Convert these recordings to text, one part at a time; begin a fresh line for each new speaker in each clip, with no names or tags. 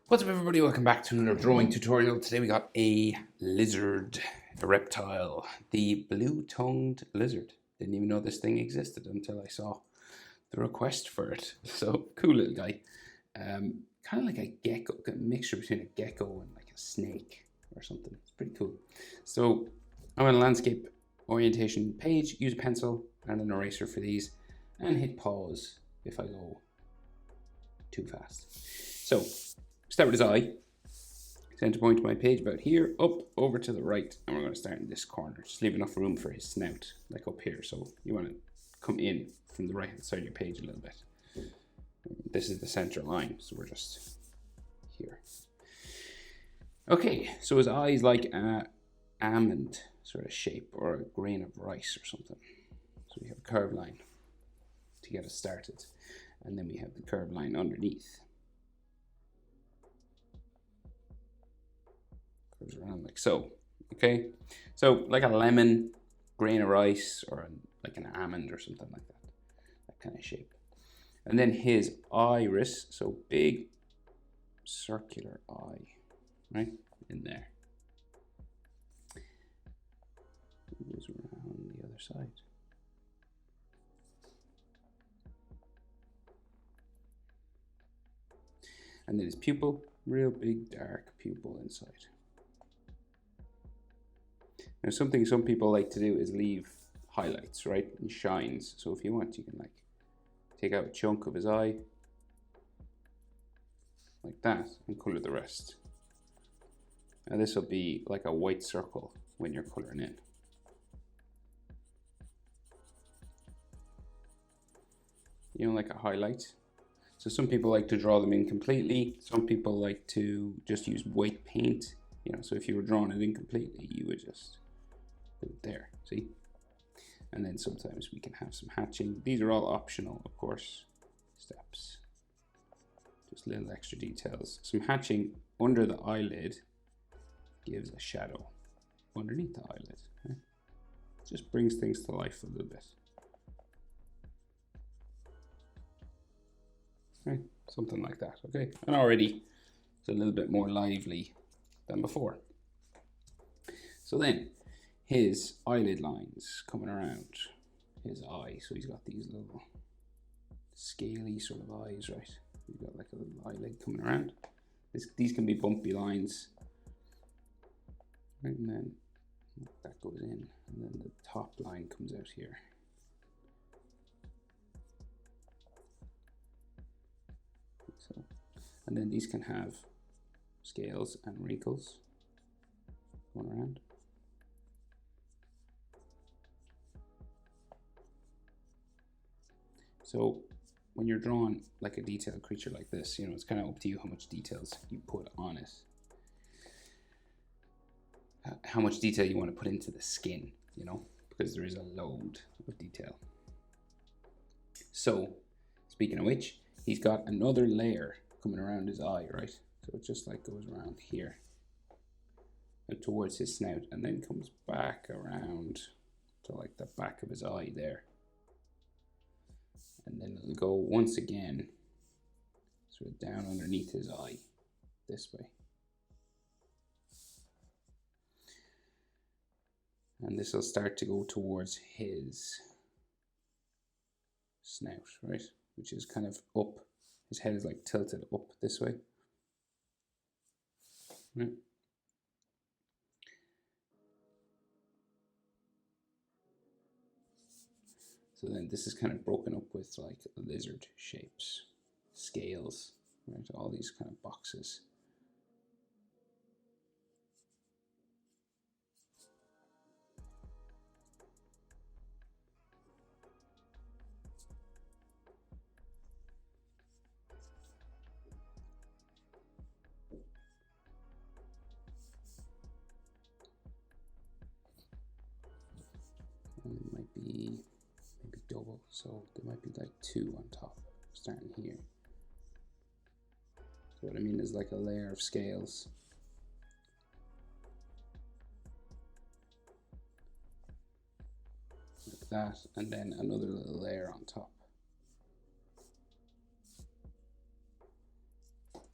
What's up everybody, welcome back to another drawing tutorial. Today we got a lizard, a reptile, the blue-tongued lizard. Didn't even know this thing existed until I saw the request for it. So, cool little guy. Kind of like a gecko, a mixture between a gecko and like a snake or something. It's pretty cool. So, I'm on a landscape orientation page, use a pencil and an eraser for these, and hit pause if I go too fast. So, start with his eye. Center point to my page about here, up, over to the right, and we're going to start in this corner. Just leave enough room for his snout, like up here. So you want to come in from the right hand side of your page a little bit. This is the center line, so we're just here. Okay, so his eye is like a almond sort of shape, or a grain of rice or something. So we have a curved line to get us started, and then we have the curved line underneath. Curves around like so. Okay, so like a lemon, grain of rice, or like an almond or something like that kind of shape. And then his iris, so big circular eye, right in there. It goes around the other side. And then his pupil, real big dark pupil inside. Now something some people like to do is leave highlights, right, and shines. So if you want, you can like take out a chunk of his eye like that and color the rest. Now this will be like a white circle when you're coloring in. You know, like a highlight. So some people like to draw them in completely. Some people like to just use white paint. You know, so if you were drawing it in completely, you would just put it there, see? And then sometimes we can have some hatching. These are all optional, of course, steps. Just little extra details. Some hatching under the eyelid gives a shadow underneath the eyelid. Right? Just brings things to life a little bit. Right? Something like that, okay? And already it's a little bit more lively than before. So then, his eyelid lines coming around his eye. So he's got these little scaly sort of eyes, right? He's got like a little eyelid coming around. These can be bumpy lines. Right, and then that goes in, and then the top line comes out here. So, and then these can have scales and wrinkles going around. So when you're drawing like a detailed creature like this, you know, it's kind of up to you how much details you put on it. How much detail you want to put into the skin, you know, because there is a load of detail. So speaking of which, he's got another layer coming around his eye, right? So it just like goes around here and towards his snout, and then comes back around to like the back of his eye there. And then it'll go once again sort of down underneath his eye this way. And this will start to go towards his snout, right? Which is kind of up. His head is like tilted up this way. Right? So then this is kind of broken up with like lizard shapes, scales, right? All these kind of boxes. And it might be maybe double, so there might be like two on top, starting here. So what I mean is like a layer of scales. Like that, and then another little layer on top.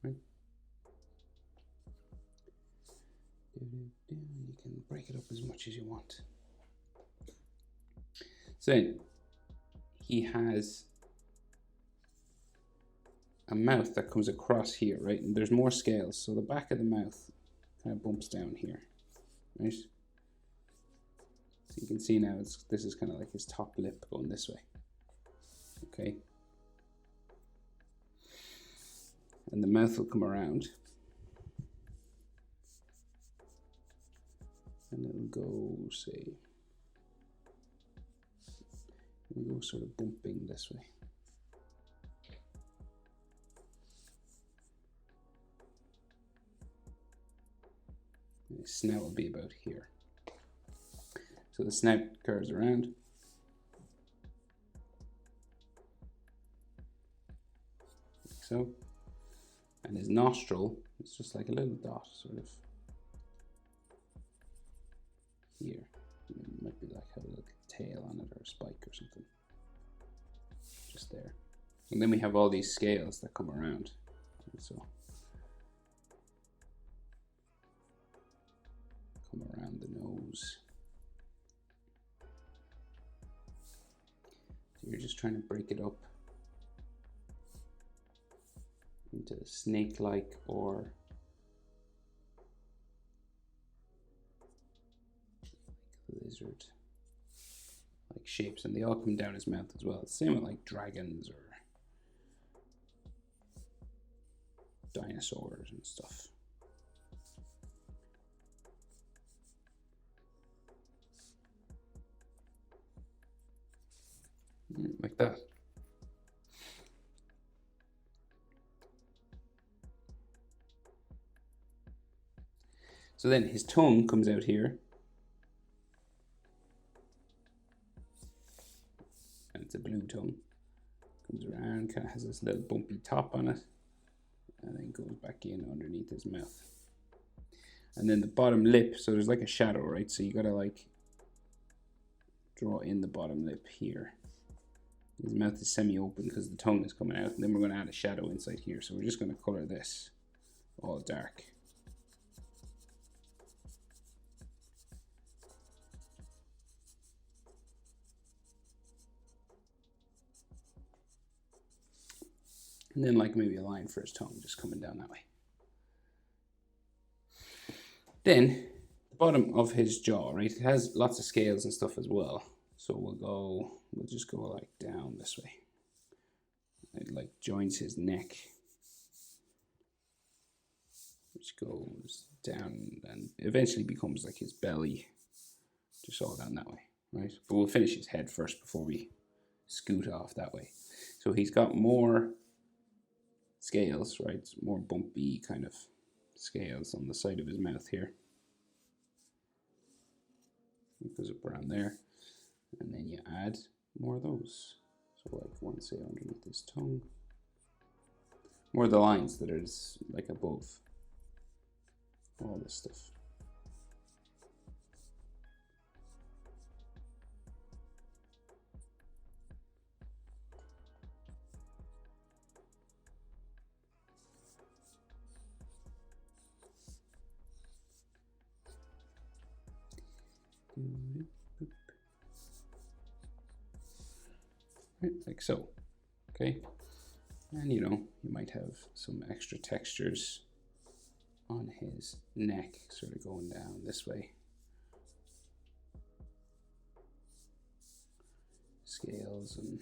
Right? You can break it up as much as you want. So then he has a mouth that comes across here, right? And there's more scales. So the back of the mouth kind of bumps down here, right? So you can see now this is kind of like his top lip going this way. Okay. And the mouth will come around. And it'll go, say, it'll go sort of bumping this way. And the snout will be about here. So the snout curves around. Like so. And his nostril is just like a little dot, sort of here. It might be like have a little tail on it or a spike or something. Just there. And then we have all these scales that come around. And so come around the nose. So you're just trying to break it up into snake-like or lizard like shapes, and they all come down his mouth as well. It's the same with like dragons or dinosaurs and stuff. Like that. So then his tongue comes out here. And it's a blue tongue. Comes around, kind of has this little bumpy top on it. And then goes back in underneath his mouth. And then the bottom lip, so there's like a shadow, right? So you gotta like draw in the bottom lip here. His mouth is semi-open because the tongue is coming out. And then we're gonna add a shadow inside here. So we're just gonna color this all dark. And then like maybe a line for his tongue just coming down that way. Then the bottom of his jaw, right? It has lots of scales and stuff as well. So we'll just go like down this way. It like joins his neck, which goes down and eventually becomes like his belly, just all down that way, right? But we'll finish his head first before we scoot off that way. So he's got more scales, right? More bumpy kind of scales on the side of his mouth here. It goes up around there. And then you add more of those. So like one, say, underneath his tongue. More of the lines that are like above all this stuff. Right, like so. Okay. And you know, you might have some extra textures on his neck, sort of going down this way. Scales and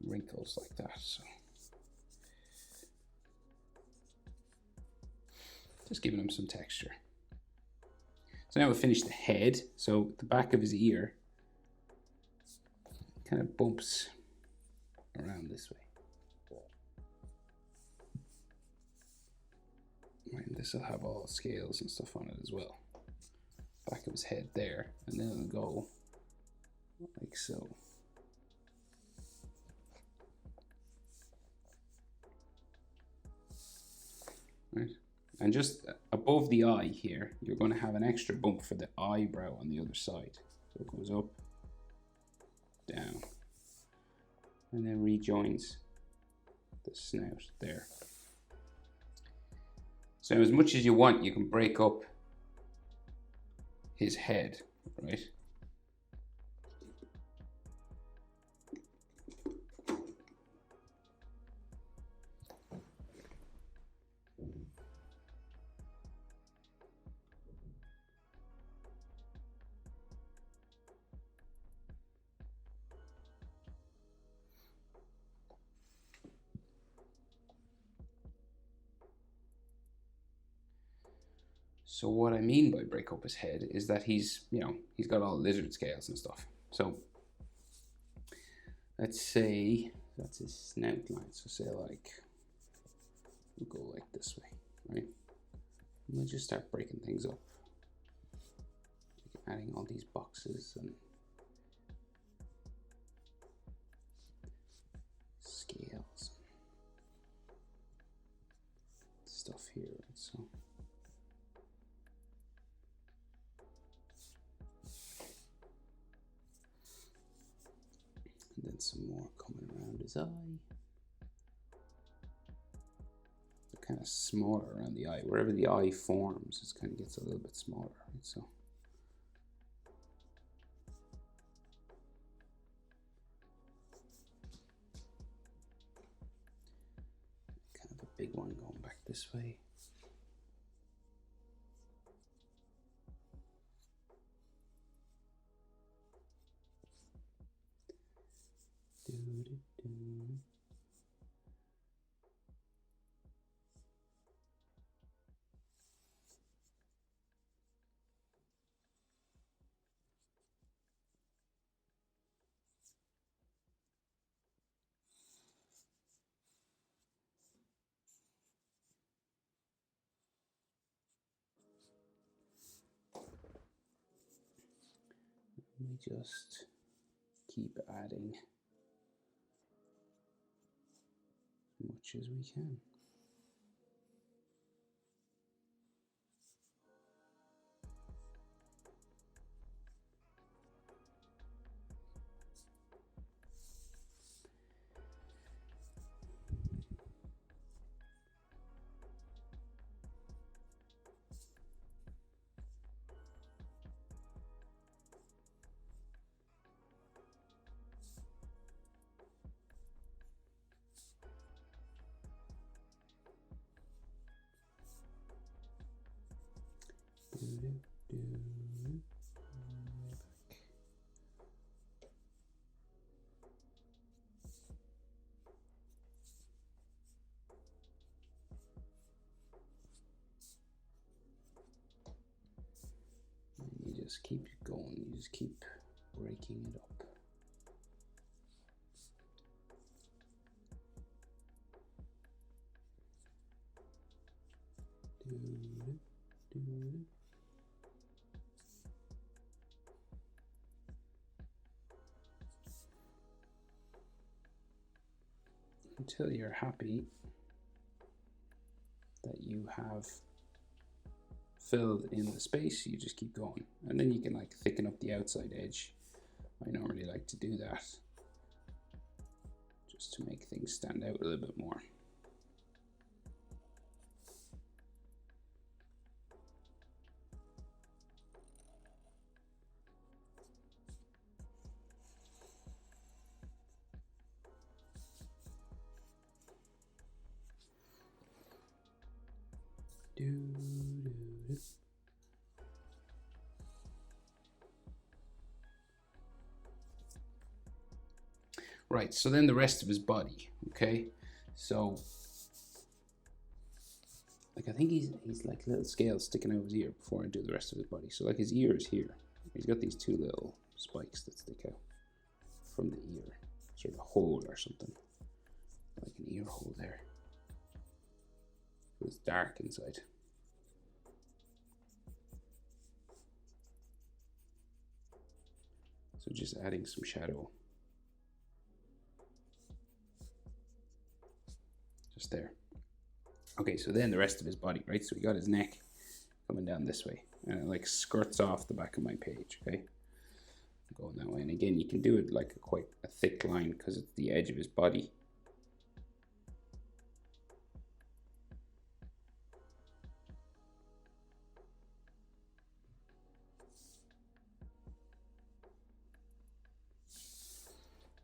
wrinkles like that. So just giving him some texture. So now we'll finish the head. So the back of his ear kind of bumps around this way. And this will have all scales and stuff on it as well. Back of his head there, and then it'll go like so. Right. And just above the eye here, you're going to have an extra bump for the eyebrow on the other side. So it goes up down, and then rejoins the snout there. So as much as you want, you can break up his head, right? So what I mean by break up his head is that he's got all lizard scales and stuff. So let's say that's his snout line. So say like, we'll go like this way, right? And we'll just start breaking things up. Adding all these boxes and scales and stuff here, right? So and then some more coming around his eye. They're kind of smaller around the eye. Wherever the eye forms, it kind of gets a little bit smaller, right? So kind of a big one going back this way. We just keep adding as much as we can. You just keep going, you just keep breaking it up. Until you're happy that you have filled in the space, you just keep going. And then you can like thicken up the outside edge. I normally like to do that just to make things stand out a little bit more. Right, so then the rest of his body, okay? So, like I think he's like little scales sticking out of his ear before I do the rest of his body. So like his ear is here. He's got these two little spikes that stick out from the ear, sort of a hole or something, like an ear hole there. It's dark inside. So just adding some shadow. Just there. Okay, so then the rest of his body, right? So we got his neck coming down this way, and it like skirts off the back of my page, okay? going that way. And again, you can do it like quite a thick line because it's the edge of his body.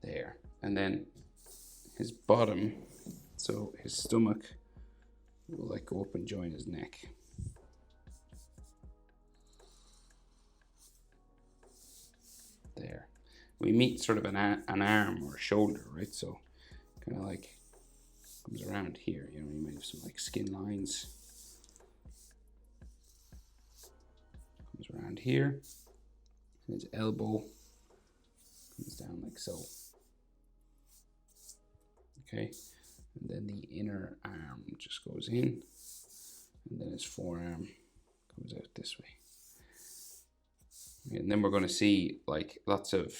There. And then his bottom, so his stomach will like go up and join his neck. There. We meet sort of an arm or a shoulder, right? So kind of like comes around here. You know, you might have some like skin lines. Comes around here. And his elbow comes down like so. Okay, and then the inner arm just goes in, and then his forearm comes out this way. And then we're going to see like lots of,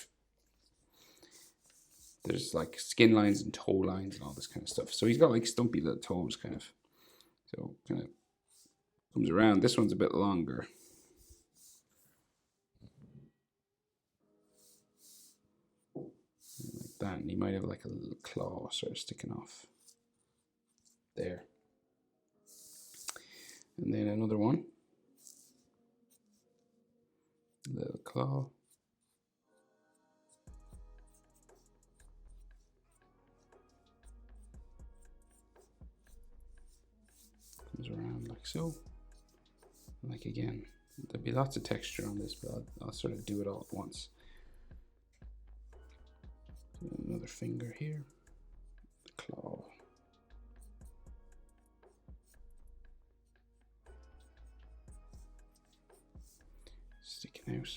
there's like skin lines and toe lines and all this kind of stuff. So he's got like stumpy little toes kind of. So kind of comes around. This one's a bit longer. Like that. And he might have like a little claw sort of sticking off there. And then another one. Little claw. Comes around like so. Like again, there'll be lots of texture on this, but I'll sort of do it all at once. Another finger here. The claw. Sticking out.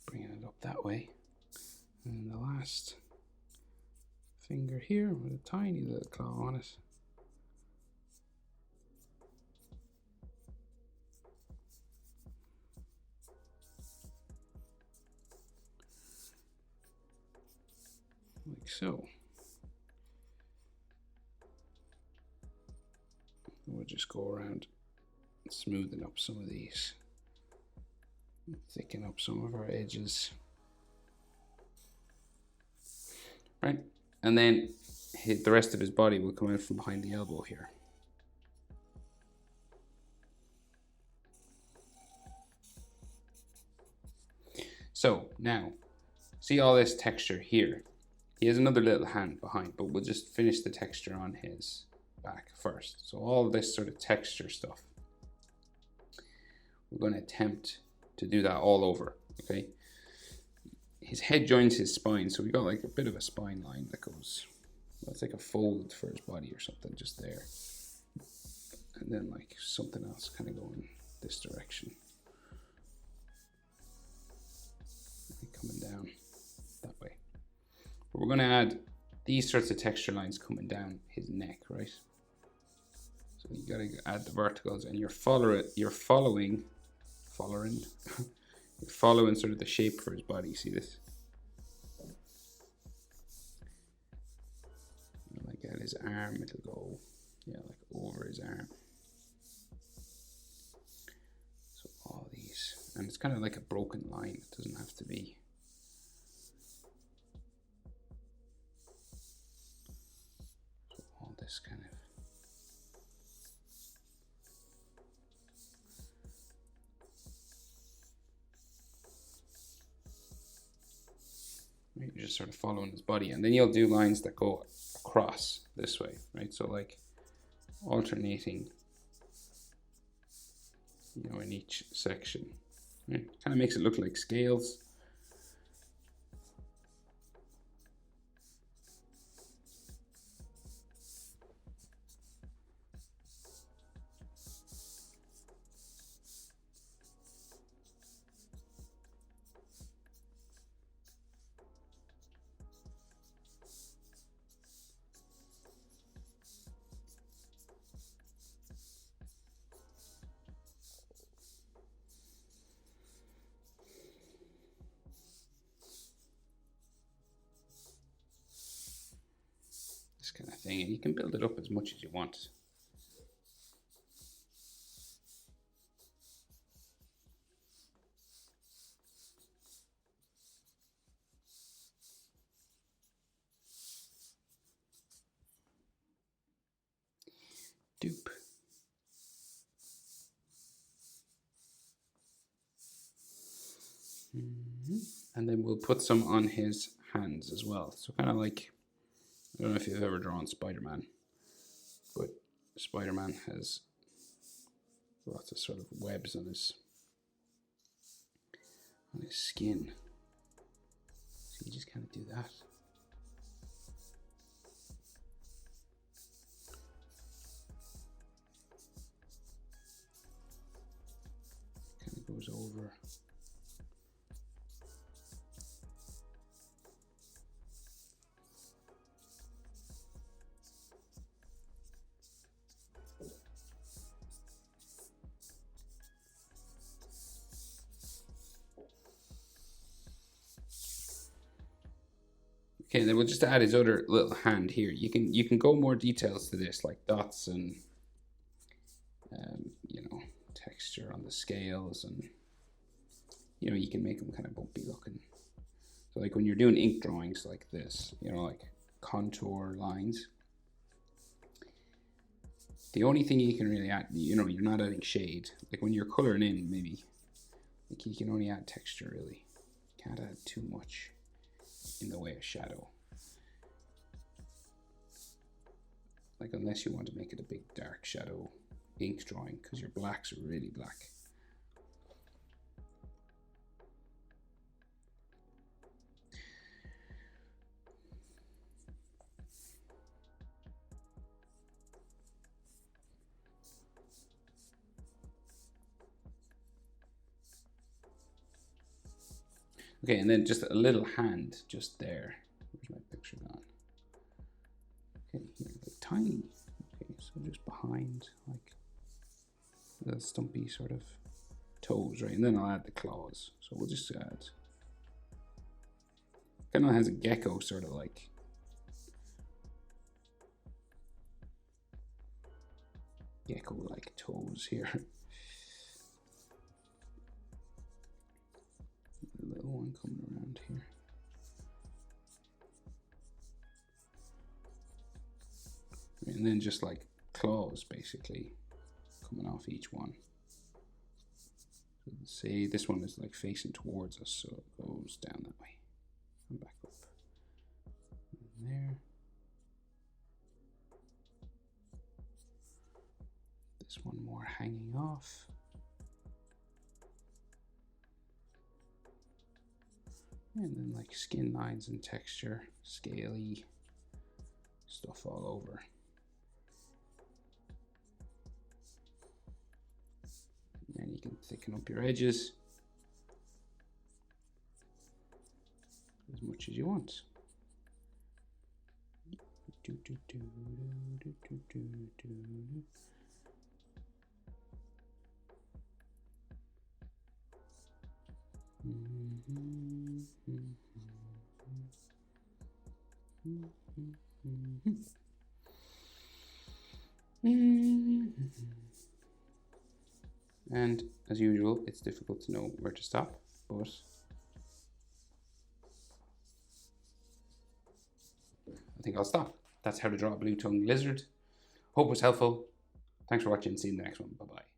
Bringing it up that way. And the last finger here with a tiny little claw on it. Like so. We'll just go around smoothing up some of these, thicken up some of our edges. Right, and then the rest of his body will come out from behind the elbow here. So now, see all this texture here. He has another little hand behind, but we'll just finish the texture on his back first. So all this sort of texture stuff, we're going to attempt to do that all over, okay? His head joins his spine, so we got like a bit of a spine line that goes, well, it's like a fold for his body or something just there. And then like something else kind of going this direction. Coming down that way. But we're going to add these sorts of texture lines coming down his neck, right? So you got to add the verticals, and you're following you're following sort of the shape for his body. See this? Like at his arm, it'll go, yeah, like over his arm. So all these, and it's kind of like a broken line. It doesn't have to be. So all this kind of. You're just sort of following his body, and then you'll do lines that go across this way, right? So like alternating, you know, in each section. Right? Kind of makes it look like scales. Kind of thing, and you can build it up as much as you want. Doop. And then we'll put some on his hands as well. So kind of like, I don't know if you've ever drawn Spider-Man, but Spider-Man has lots of sort of webs on his skin. So you just kind of do that. Kind of goes over. Okay, then we'll just add his other little hand here. You can go more details to this, like dots and you know, texture on the scales, and you know, you can make them kind of bumpy looking. So like when you're doing ink drawings like this, you know, like contour lines, the only thing you can really add, you know, you're not adding shade. Like when you're coloring in, maybe, like you can only add texture really. You can't add too much in the way of shadow. Like unless you want to make it a big dark shadow ink drawing, because your blacks are really black. Okay, and then just a little hand just there. Where's my picture gone? Okay, here, like tiny. Okay, so just behind, like the stumpy sort of toes, right? And then I'll add the claws. So we'll just add, kind of has a gecko sort of like. Gecko-like toes here. A little one coming around here. And then just like claws basically coming off each one. So say this one is like facing towards us, so it goes down that way and back up. And there. This one more hanging off. And then like skin lines and texture, scaly stuff all over. And you can thicken up your edges as much as you want. And as usual, it's difficult to know where to stop, but I think I'll stop. That's how to draw a blue-tongued lizard. Hope it was helpful. Thanks for watching. See you in the next one. Bye-bye.